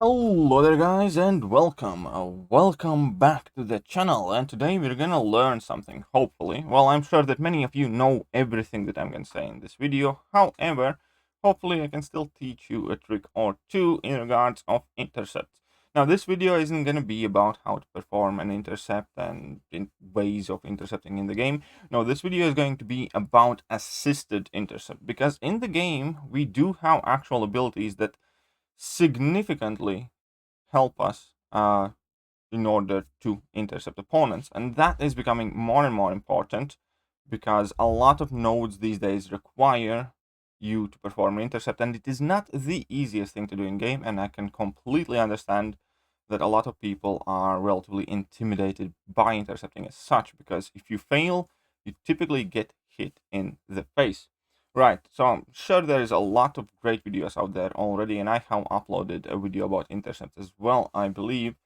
Hello there guys and welcome back to the channel, and today we're gonna learn something, hopefully. Well, I'm sure that many of you know everything that I'm gonna say in this video. However, hopefully I can still teach you a trick or two in regards of intercepts. Now, this video isn't gonna be about how to perform an intercept and ways of intercepting in the game. No, this video is going to be about assisted intercept, because in the game we do have actual abilities that significantly help us in order to intercept opponents. And that is becoming more and more important because a lot of nodes these days require you to perform an intercept, and it is not the easiest thing to do in game. And I can completely understand that a lot of people are relatively intimidated by intercepting as such, because if you fail, you typically get hit in the face. Right, so I'm sure there is a lot of great videos out there already, and I have uploaded a video about intercepts as well, I believe.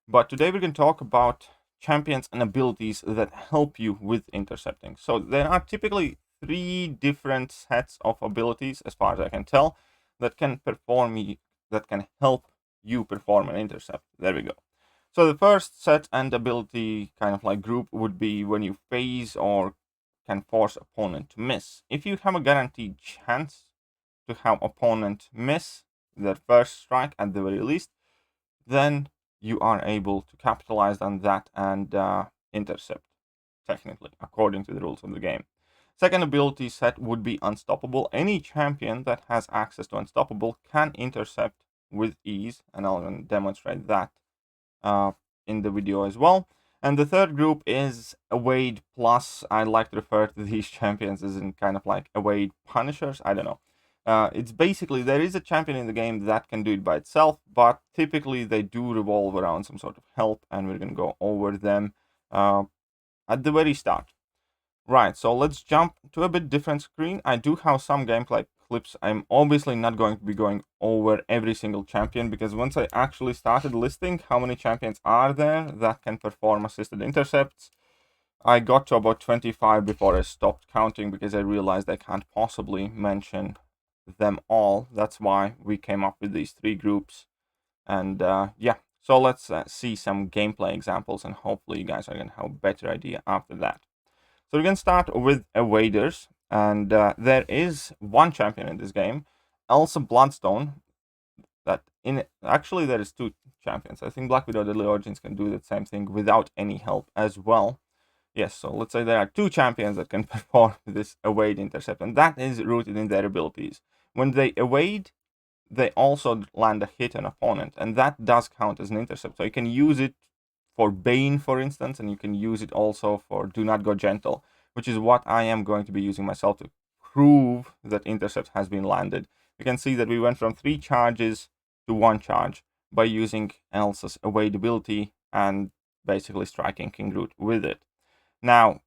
But today we're going to talk about champions and abilities that help you with intercepting. So there are typically three different sets of abilities, as far as I can tell, that can help you perform an intercept. There we go. So the first set and ability kind of like group would be when you phase or can force opponent to miss. If you have a guaranteed chance to have opponent miss their first strike at the very least, then you are able to capitalize on that and intercept, technically, according to the rules of the game. Second ability set would be Unstoppable. Any champion that has access to Unstoppable can intercept with ease, and I'll demonstrate that in the video as well. And the third group is Evade Plus. I like to refer to these champions as in kind of like Evade Punishers. I don't know. It's basically, there is a champion in the game that can do it by itself, but typically they do revolve around some sort of help, and we're going to go over them at the very start. Right, so let's jump to a bit different screen. I do have some gameplay clips. I'm obviously not going to be going over every single champion, because once I actually started listing how many champions are there that can perform assisted intercepts, I got to about 25 before I stopped counting, because I realized I can't possibly mention them all. That's why we came up with these three groups. And yeah, so let's see some gameplay examples, and hopefully you guys are going to have a better idea after that. So we can start with Evaders, and there is one champion in this game, Elsa Bloodstone. Actually there is two champions. I think Black Widow Deadly Origins can do the same thing without any help as well. Yes, so let's say there are two champions that can perform this evade intercept, and that is rooted in their abilities. When they evade, they also land a hit on opponent, and that does count as an intercept. So you can use it for Bane, for instance, and you can use it also for Do Not Go Gentle, which is what I am going to be using myself to prove that intercept has been landed. You can see that we went from 3 charges to 1 charge by using Elsa's evade ability and basically striking King Groot with it. Now,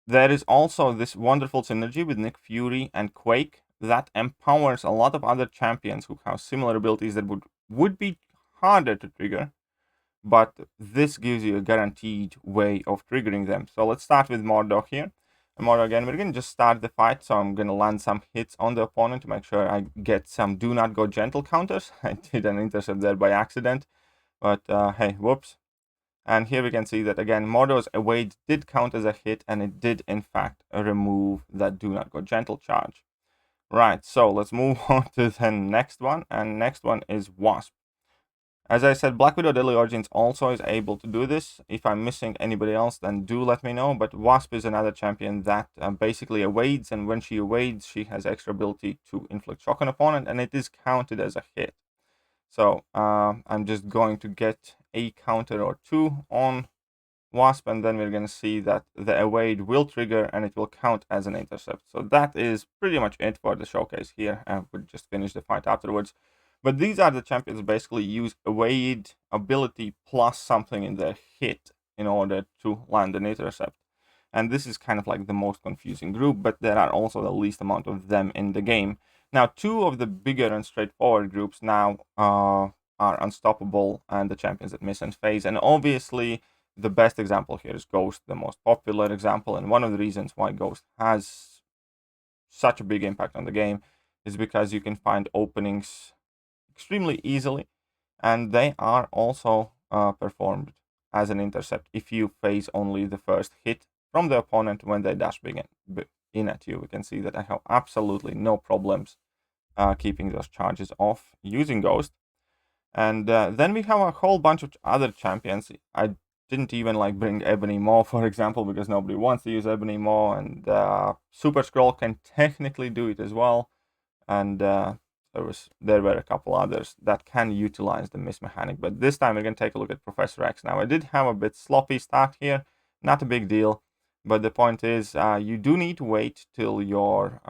there is also this wonderful synergy with Nick Fury and Quake that empowers a lot of other champions who have similar abilities that would be harder to trigger, but this gives you a guaranteed way of triggering them. So let's start with Mordor here. And Mordor, again, we're going to just start the fight, so I'm going to land some hits on the opponent to make sure I get some Do Not Go Gentle counters. I did an intercept there by accident, but hey, whoops. And here we can see that, again, Mordor's evade did count as a hit, and it did, in fact, remove that Do Not Go Gentle charge. Right, so let's move on to the next one, and next one is Wasp. As I said, Black Widow Deadly Origins also is able to do this. If I'm missing anybody else, then do let me know. But Wasp is another champion that basically evades, and when she evades, she has extra ability to inflict shock on opponent, and it is counted as a hit. So I'm just going to get a counter or two on Wasp, and then we're going to see that the evade will trigger and it will count as an intercept. So that is pretty much it for the showcase here. We'll just finish the fight afterwards. But these are the champions basically use evade ability plus something in their hit in order to land an intercept. And this is kind of like the most confusing group, but there are also the least amount of them in the game. Now, two of the bigger and straightforward groups now are Unstoppable and the champions that miss and phase. And obviously, the best example here is Ghost, the most popular example. And one of the reasons why Ghost has such a big impact on the game is because you can find openings extremely easily, and they are also performed as an intercept if you phase only the first hit from the opponent when they dash in at you. We can see that I have absolutely no problems keeping those charges off using Ghost. And then we have a whole bunch of other champions. I didn't even like bring Ebony Maw, for example, because nobody wants to use Ebony Maw, and Super Scroll can technically do it as well. And there were a couple others that can utilize the miss mechanic, but this time we're going to take a look at Professor X. Now, I did have a bit sloppy start here, not a big deal, but the point is you do need to wait till your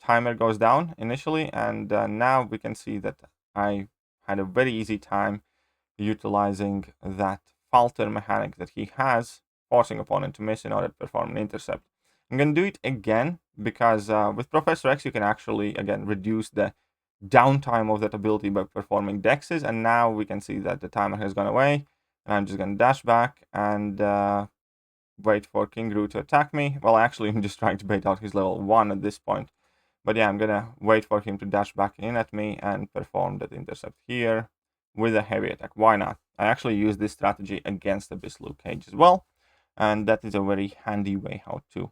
timer goes down initially, and now we can see that I had a very easy time utilizing that falter mechanic that he has, forcing opponent to miss in order to perform an intercept. I'm going to do it again because with Professor X you can actually again reduce the downtime of that ability by performing dexes, and now we can see that the timer has gone away, and I'm just going to dash back and wait for King Gru to attack me. Well, actually I'm just trying to bait out his level 1 at this point, but yeah, I'm gonna wait for him to dash back in at me and perform that intercept here with a heavy attack. Why not? I actually use this strategy against Abyss Luke Cage as well, and that is a very handy way how to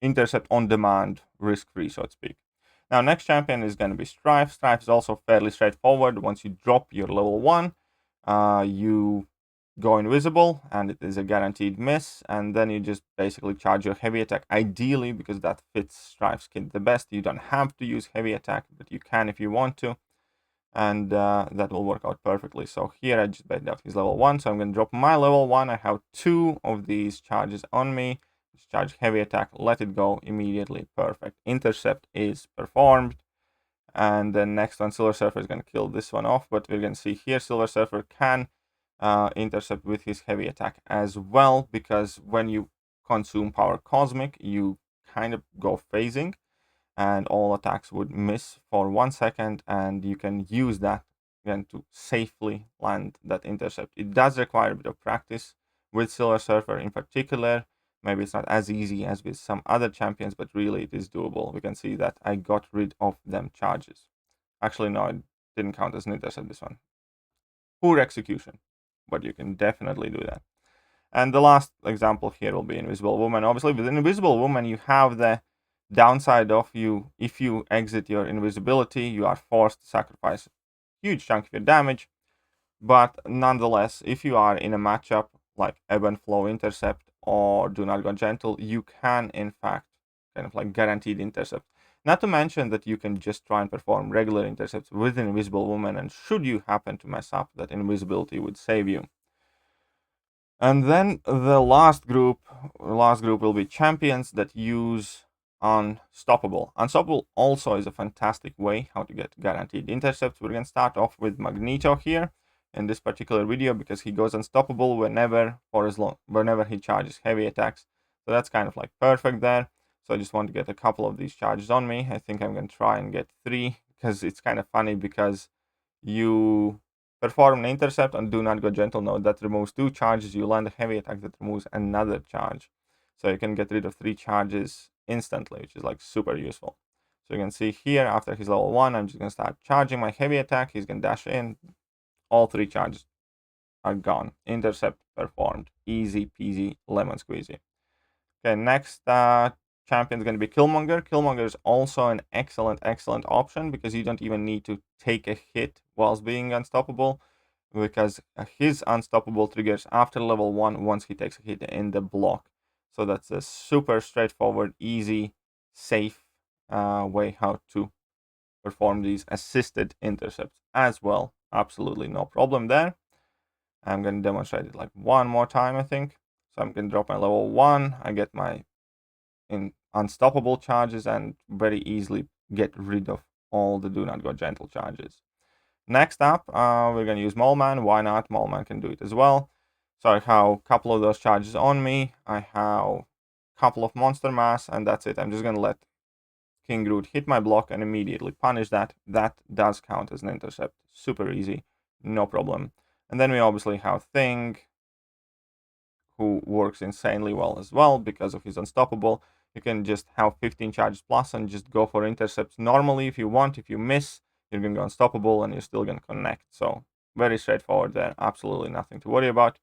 intercept on demand, risk-free, so to speak. Now, next champion is going to be Strife. Strife is also fairly straightforward. Once you drop your level 1, you go invisible, and it is a guaranteed miss, and then you just basically charge your heavy attack. Ideally, because that fits Strife's kit the best, you don't have to use heavy attack, but you can if you want to, and that will work out perfectly. So here I just baited out his level 1, so I'm going to drop my level 1. I have 2 of these charges on me. Just charge heavy attack, let it go immediately. Perfect. Intercept is performed. And then next one, Silver Surfer is going to kill this one off, but we're going to see here Silver Surfer can intercept with his heavy attack as well, because when you consume Power Cosmic, you kind of go phasing, and all attacks would miss for 1 second, and you can use that again to safely land that intercept. It does require a bit of practice with Silver Surfer in particular. Maybe it's not as easy as with some other champions, but really it is doable. We can see that I got rid of them charges. Actually, no, it didn't count as an intercept, this one. Poor execution, but you can definitely do that. And the last example here will be Invisible Woman. Obviously, with Invisible Woman, you have the downside of if you exit your invisibility, you are forced to sacrifice a huge chunk of your damage. But nonetheless, if you are in a matchup like Ebb and Flow Intercept or Do Not Go Gentle, you can in fact kind of like guaranteed intercept. Not to mention that you can just try and perform regular intercepts with an Invisible Woman, and should you happen to mess up, that invisibility would save you. And then the last group will be champions that use Unstoppable. Unstoppable also is a fantastic way how to get guaranteed intercepts. We're going to start off with Magneto here in this particular video because he goes unstoppable whenever he charges heavy attacks. So that's kind of like perfect there. So I just want to get a couple of these charges on me. I think I'm going to try and get 3 because it's kind of funny because you perform an intercept and Do Not Go Gentle node that removes 2 charges. You land a heavy attack that removes another charge. So you can get rid of 3 charges instantly, which is like super useful. So you can see here after his level 1, I'm just going to start charging my heavy attack. He's going to dash in. All 3 charges are gone. Intercept performed. Easy peasy lemon squeezy. Okay, next champion is going to be Killmonger. Killmonger is also an excellent option because you don't even need to take a hit whilst being unstoppable, because his unstoppable triggers after level 1 once he takes a hit in the block. So that's a super straightforward, easy, safe way how to perform these assisted intercepts as well. Absolutely no problem there. I'm going to demonstrate it like one more time, I think. So I'm going to drop my level 1. I get my unstoppable charges and very easily get rid of all the Do Not Go Gentle charges. Next up, we're going to use Mole Man. Why not? Mole Man can do it as well. So I have a couple of those charges on me. I have a couple of Monster Mass, and that's it. I'm just going to let King Groot hit my block and immediately punish that. That does count as an intercept. Super easy, no problem. And then we obviously have Thing, who works insanely well as well because of his unstoppable. You can just have 15 charges plus and just go for intercepts normally if you want. If you miss, you're going to go unstoppable and you're still going to connect. So very straightforward there. Absolutely nothing to worry about.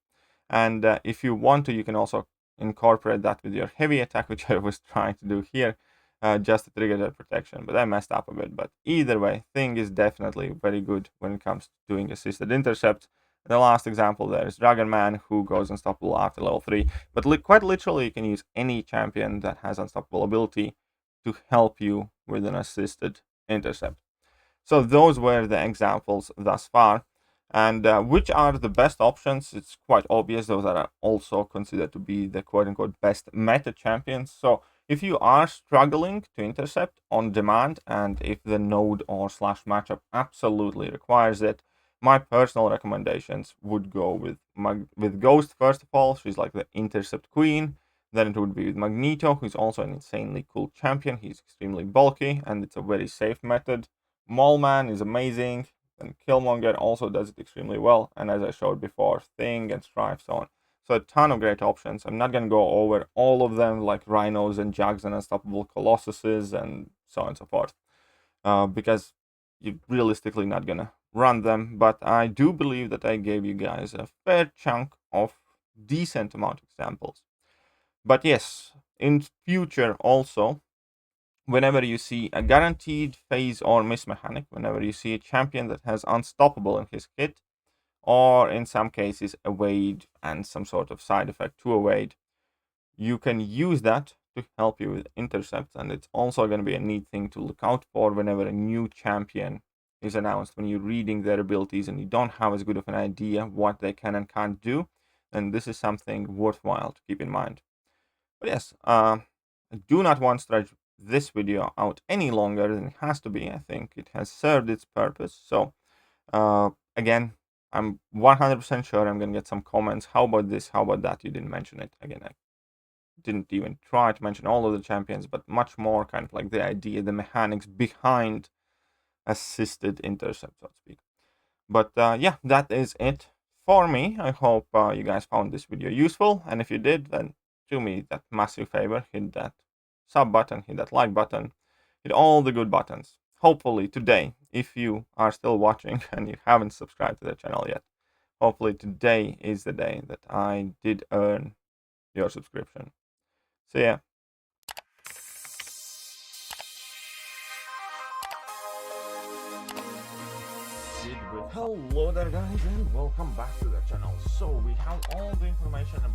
And if you want to, you can also incorporate that with your heavy attack, which I was trying to do here, just to trigger that protection. But I messed up a bit. But either way, Thing is definitely very good when it comes to doing assisted intercept. The last example there is Dragon Man, who goes unstoppable after level 3. But quite literally, you can use any champion that has unstoppable ability to help you with an assisted intercept. So those were the examples thus far. And which are the best options? It's quite obvious. Those are also considered to be the quote-unquote best meta champions. So if you are struggling to intercept on demand, and if the node or slash matchup absolutely requires it, my personal recommendations would go with Ghost first of all. She's like the intercept queen. Then it would be with Magneto, who's also an insanely cool champion. He's extremely bulky, and it's a very safe method. Mallman is amazing, and Killmonger also does it extremely well. And as I showed before, Thing and Strife, so on. So a ton of great options. I'm not going to go over all of them, like Rhinos and Jugs and Unstoppable Colossuses and so on and so forth, because you're realistically not going to run them. But I do believe that I gave you guys a fair chunk of decent amount of examples. But yes, in future also, whenever you see a guaranteed phase or miss mechanic, whenever you see a champion that has unstoppable in his kit, or in some cases evade and some sort of side effect to evade, you can use that to help you with intercepts. And it's also going to be a neat thing to look out for whenever a new champion is announced. When you're reading their abilities and you don't have as good of an idea what they can and can't do, then this is something worthwhile to keep in mind. But yes, I do not want to stretch this video out any longer than it has to be. I think it has served its purpose. So again, I'm 100% sure I'm gonna get some comments. How about this? How about that? You didn't mention it. Again, I didn't even try to mention all of the champions, but much more kind of like the idea, the mechanics behind assisted intercept, so to speak. But yeah, that is it for me. I hope you guys found this video useful, and if you did, then do me that massive favor, hit that sub button, hit that like button, hit all the good buttons. Hopefully today, if you are still watching and you haven't subscribed to the channel yet, hopefully today is the day that I did earn your subscription. So yeah. Hello there guys, and welcome back to the channel. So we have all the information about